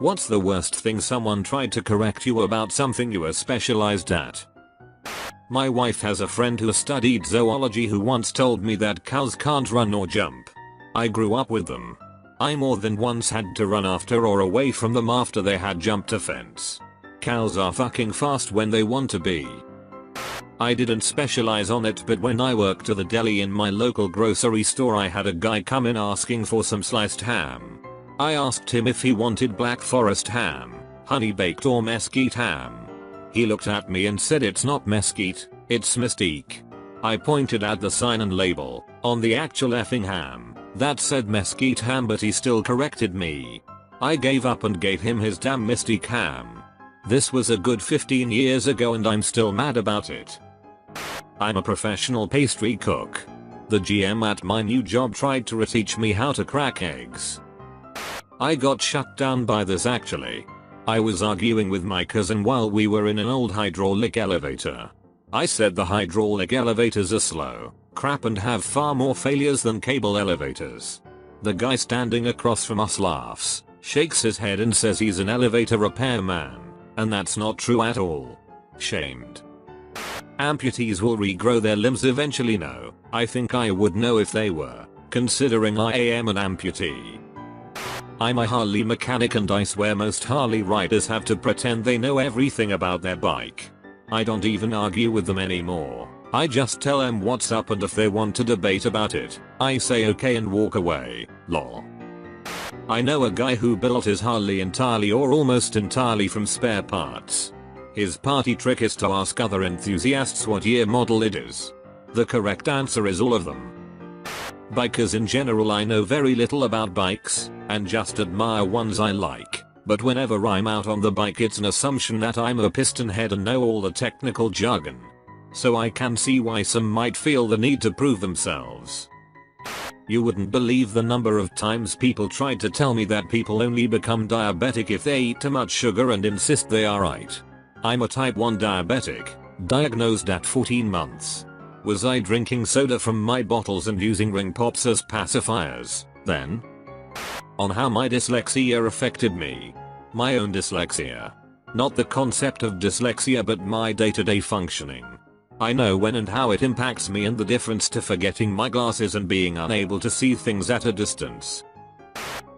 What's the worst thing someone tried to correct you about something you were specialized at? My wife has a friend who studied zoology who once told me that cows can't run or jump. I grew up with them. I more than once had to run after or away from them after they had jumped a fence. Cows are fucking fast when they want to be. I didn't specialize on it, but when I worked at the deli in my local grocery store I had a guy come in asking for some sliced ham. I asked him if he wanted black forest ham, honey baked or mesquite ham. He looked at me and said it's not mesquite, it's mestique. I pointed at the sign and label on the actual effing ham that said mesquite ham, but he still corrected me. I gave up and gave him his damn mesquite ham. This was a good 15 years ago and I'm still mad about it. I'm a professional pastry cook. The GM at my new job tried to teach me how to crack eggs. I got shut down by this actually. I was arguing with my cousin while we were in an old hydraulic elevator. I said the hydraulic elevators are slow, crap and have far more failures than cable elevators. The guy standing across from us laughs, shakes his head and says he's an elevator repairman, and that's not true at all. Shamed. Amputees will regrow their limbs eventually. No, I think I would know if they were, considering I am an amputee. I'm a Harley mechanic and I swear most Harley riders have to pretend they know everything about their bike. I don't even argue with them anymore. I just tell them what's up and if they want to debate about it, I say okay and walk away, lol. I know a guy who built his Harley entirely or almost entirely from spare parts. His party trick is to ask other enthusiasts what year model it is. The correct answer is all of them. Bikers in general, I know very little about bikes, and just admire ones I like, but whenever I'm out on the bike it's an assumption that I'm a piston head and know all the technical jargon. So I can see why some might feel the need to prove themselves. You wouldn't believe the number of times people tried to tell me that people only become diabetic if they eat too much sugar and insist they are right. I'm a type 1 diabetic, diagnosed at 14 months. Was I drinking soda from my bottles and using ring pops as pacifiers then? On how my dyslexia affected me. My own dyslexia. Not the concept of dyslexia but my day-to-day functioning. I know when and how it impacts me and the difference to forgetting my glasses and being unable to see things at a distance.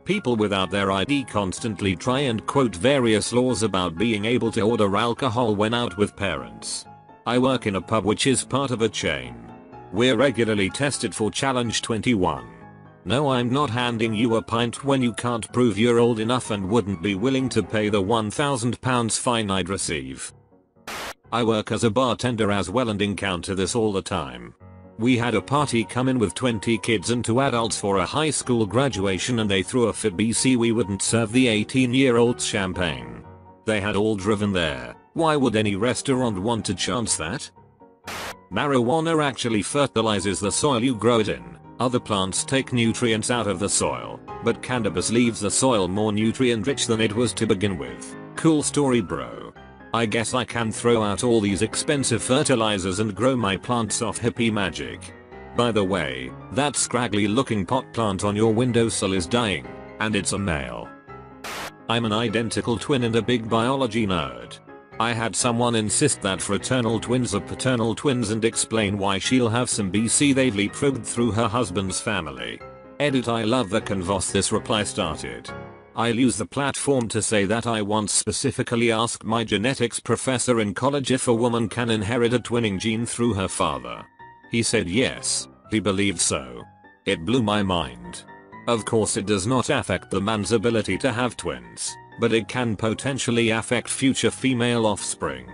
People without their ID constantly try and quote various laws about being able to order alcohol when out with parents. I work in a pub which is part of a chain. We're regularly tested for Challenge 21. No, I'm not handing you a pint when you can't prove you're old enough and wouldn't be willing to pay the £1,000 fine I'd receive. I work as a bartender as well and encounter this all the time. We had a party come in with 20 kids and 2 adults for a high school graduation and they threw a fit BC we wouldn't serve the 18-year-olds champagne. They had all driven there. Why would any restaurant want to chance that? Marijuana actually fertilizes the soil you grow it in. Other plants take nutrients out of the soil, but cannabis leaves the soil more nutrient rich than it was to begin with. Cool story, bro. I guess I can throw out all these expensive fertilizers and grow my plants off hippie magic. By the way, that scraggly looking pot plant on your windowsill is dying, and it's a male. I'm an identical twin and a big biology nerd. I had someone insist that fraternal twins are paternal twins and explain why she'll have some BC they've leapfrogged through her husband's family. Edit. I love the convos this reply started. I'll use the platform to say that I once specifically asked my genetics professor in college if a woman can inherit a twinning gene through her father. He said yes, he believed so. It blew my mind. Of course it does not affect the man's ability to have twins, but it can potentially affect future female offspring.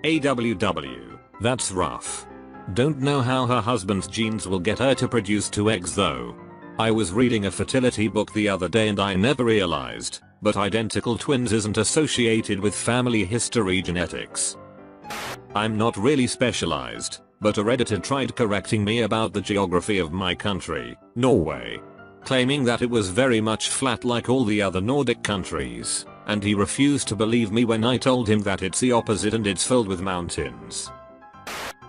AWW, that's rough. Don't know how her husband's genes will get her to produce 2 eggs though. I was reading a fertility book the other day and I never realized, but identical twins isn't associated with family history genetics. I'm not really specialized, but a redditor tried correcting me about the geography of my country, Norway. Claiming that it was very much flat like all the other Nordic countries, and he refused to believe me when I told him that it's the opposite and it's filled with mountains.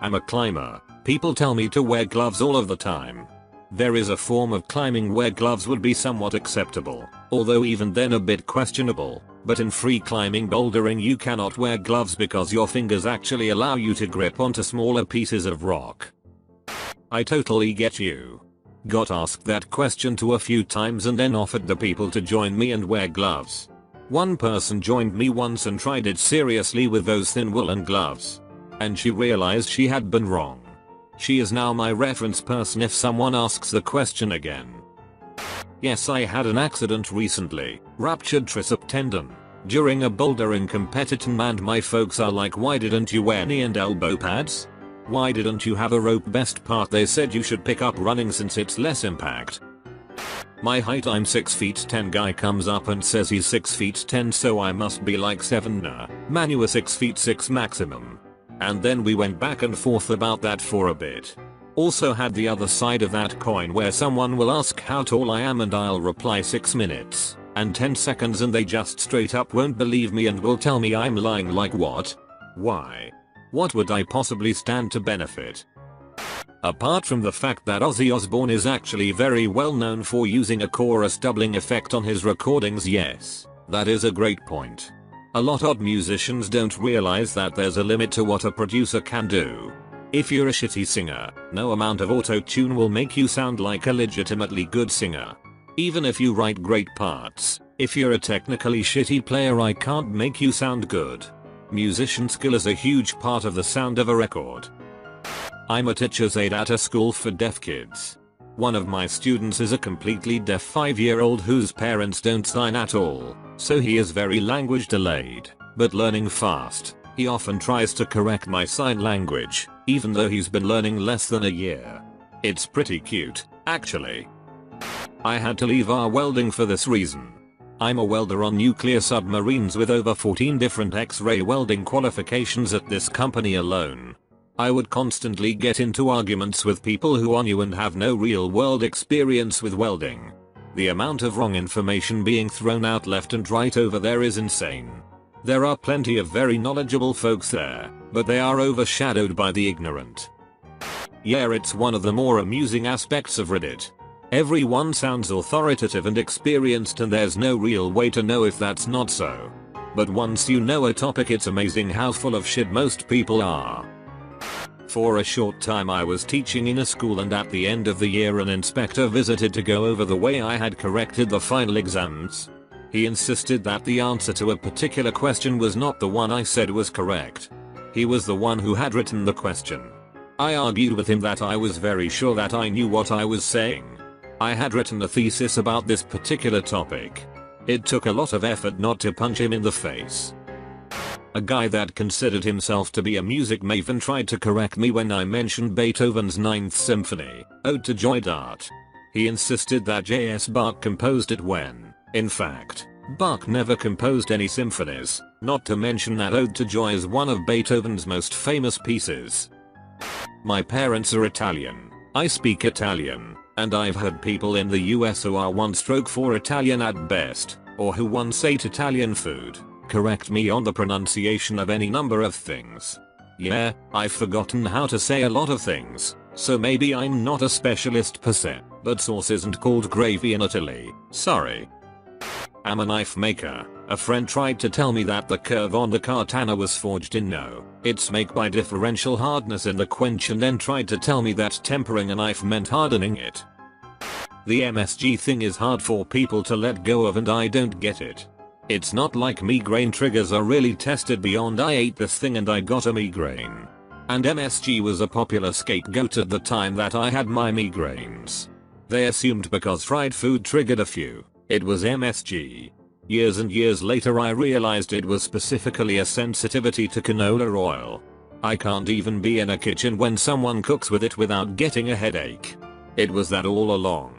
I'm a climber. People tell me to wear gloves all of the time. There is a form of climbing where gloves would be somewhat acceptable, although even then a bit questionable, but in free climbing bouldering you cannot wear gloves because your fingers actually allow you to grip onto smaller pieces of rock. I totally get you. Got asked that question to a few times and then offered the people to join me and wear gloves. One person joined me once and tried it seriously with those thin woolen gloves. And she realized she had been wrong. She is now my reference person if someone asks the question again. Yes, I had an accident recently, ruptured tricep tendon, during a bouldering competition, and my folks are like, why didn't you wear knee and elbow pads? Why didn't you have a rope? Best part, they said you should pick up running since it's less impact. My height, I'm 6 feet 10, guy comes up and says he's 6 feet 10, so I must be like 7. Nah, man, you were 6 feet 6 maximum. And then we went back and forth about that for a bit. Also had the other side of that coin where someone will ask how tall I am and I'll reply 6 minutes and 10 seconds and they just straight up won't believe me and will tell me I'm lying. Like what? Why? What would I possibly stand to benefit? Apart from the fact that Ozzy Osbourne is actually very well known for using a chorus doubling effect on his recordings, yes, that is a great point. A lot of musicians don't realize that there's a limit to what a producer can do. If you're a shitty singer, no amount of auto-tune will make you sound like a legitimately good singer. Even if you write great parts, if you're a technically shitty player, I can't make you sound good. Musician skill is a huge part of the sound of a record. I'm a teacher's aide at a school for deaf kids. One of my students is a completely deaf 5-year-old whose parents don't sign at all, so he is very language delayed, but learning fast. He often tries to correct my sign language, even though he's been learning less than a year. It's pretty cute, actually. I had to leave our welding for this reason. I'm a welder on nuclear submarines with over 14 different X-ray welding qualifications at this company alone. I would constantly get into arguments with people who are new and have no real world experience with welding. The amount of wrong information being thrown out left and right over there is insane. There are plenty of very knowledgeable folks there, but they are overshadowed by the ignorant. Yeah, it's one of the more amusing aspects of Reddit. Everyone sounds authoritative and experienced and there's no real way to know if that's not so. But once you know a topic, it's amazing how full of shit most people are. For a short time I was teaching in a school, and at the end of the year an inspector visited to go over the way I had corrected the final exams. He insisted that the answer to a particular question was not the one I said was correct. He was the one who had written the question. I argued with him that I was very sure that I knew what I was saying. I had written a thesis about this particular topic. It took a lot of effort not to punch him in the face. A guy that considered himself to be a music maven tried to correct me when I mentioned Beethoven's 9th Symphony, Ode to Joy Dart. He insisted that J.S. Bach composed it when, in fact, Bach never composed any symphonies, not to mention that Ode to Joy is one of Beethoven's most famous pieces. My parents are Italian. I speak Italian, and I've heard people in the US who are 1/4 Italian at best, or who once ate Italian food, correct me on the pronunciation of any number of things. Yeah, I've forgotten how to say a lot of things, so maybe I'm not a specialist per se, but sauce isn't called gravy in Italy, sorry. I'm a knife maker. A friend tried to tell me that the curve on the katana was forged in its make by differential hardness in the quench, and then tried to tell me that tempering a knife meant hardening it. The MSG thing is hard for people to let go of, and I don't get it. It's not like migraine triggers are really tested beyond I ate this thing and I got a migraine. And MSG was a popular scapegoat at the time that I had my migraines. They assumed because fried food triggered a few, it was MSG. Years and years later I realized it was specifically a sensitivity to canola oil. I can't even be in a kitchen when someone cooks with it without getting a headache. It was that all along.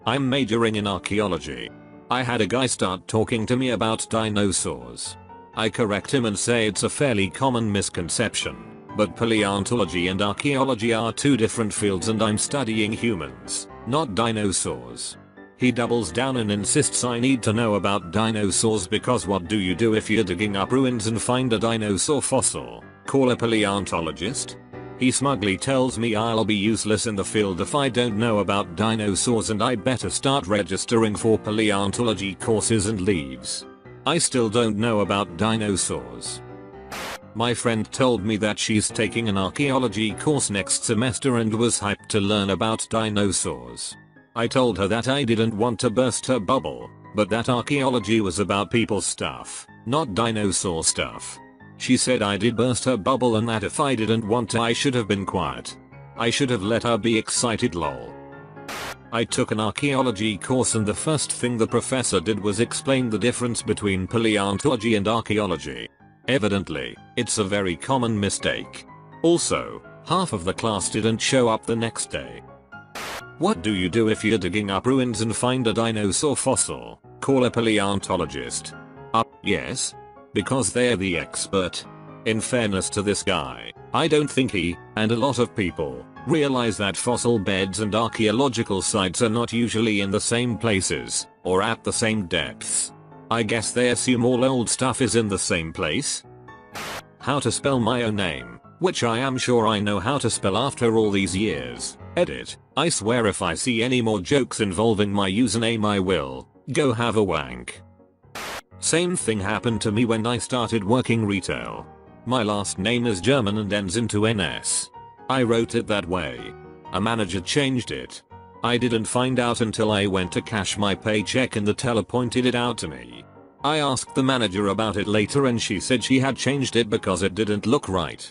I'm majoring in archaeology. I had a guy start talking to me about dinosaurs. I correct him and say it's a fairly common misconception, but paleontology and archaeology are two different fields and I'm studying humans, not dinosaurs. He doubles down and insists I need to know about dinosaurs because what do you do if you're digging up ruins and find a dinosaur fossil? Call a paleontologist? He smugly tells me I'll be useless in the field if I don't know about dinosaurs and I better start registering for paleontology courses and leaves. I still don't know about dinosaurs. My friend told me that she's taking an archaeology course next semester and was hyped to learn about dinosaurs. I told her that I didn't want to burst her bubble, but that archaeology was about people stuff, not dinosaur stuff. She said I did burst her bubble and that if I didn't want to I should have been quiet. I should have let her be excited, lol. I took an archaeology course and the first thing the professor did was explain the difference between paleontology and archaeology. Evidently, it's a very common mistake. Also, half of the class didn't show up the next day. What do you do if you're digging up ruins and find a dinosaur fossil? Call a paleontologist. Yes. Because they're the expert. In fairness to this guy, I don't think he, and a lot of people, realize that fossil beds and archaeological sites are not usually in the same places, or at the same depths. I guess they assume all old stuff is in the same place? How to spell my own name, which I am sure I know how to spell after all these years. Edit. I swear if I see any more jokes involving my username I will go have a wank. Same thing happened to me when I started working retail. My last name is German and ends into NS. I wrote it that way. A manager changed it. I didn't find out until I went to cash my paycheck and the teller pointed it out to me. I asked the manager about it later and she said she had changed it because it didn't look right.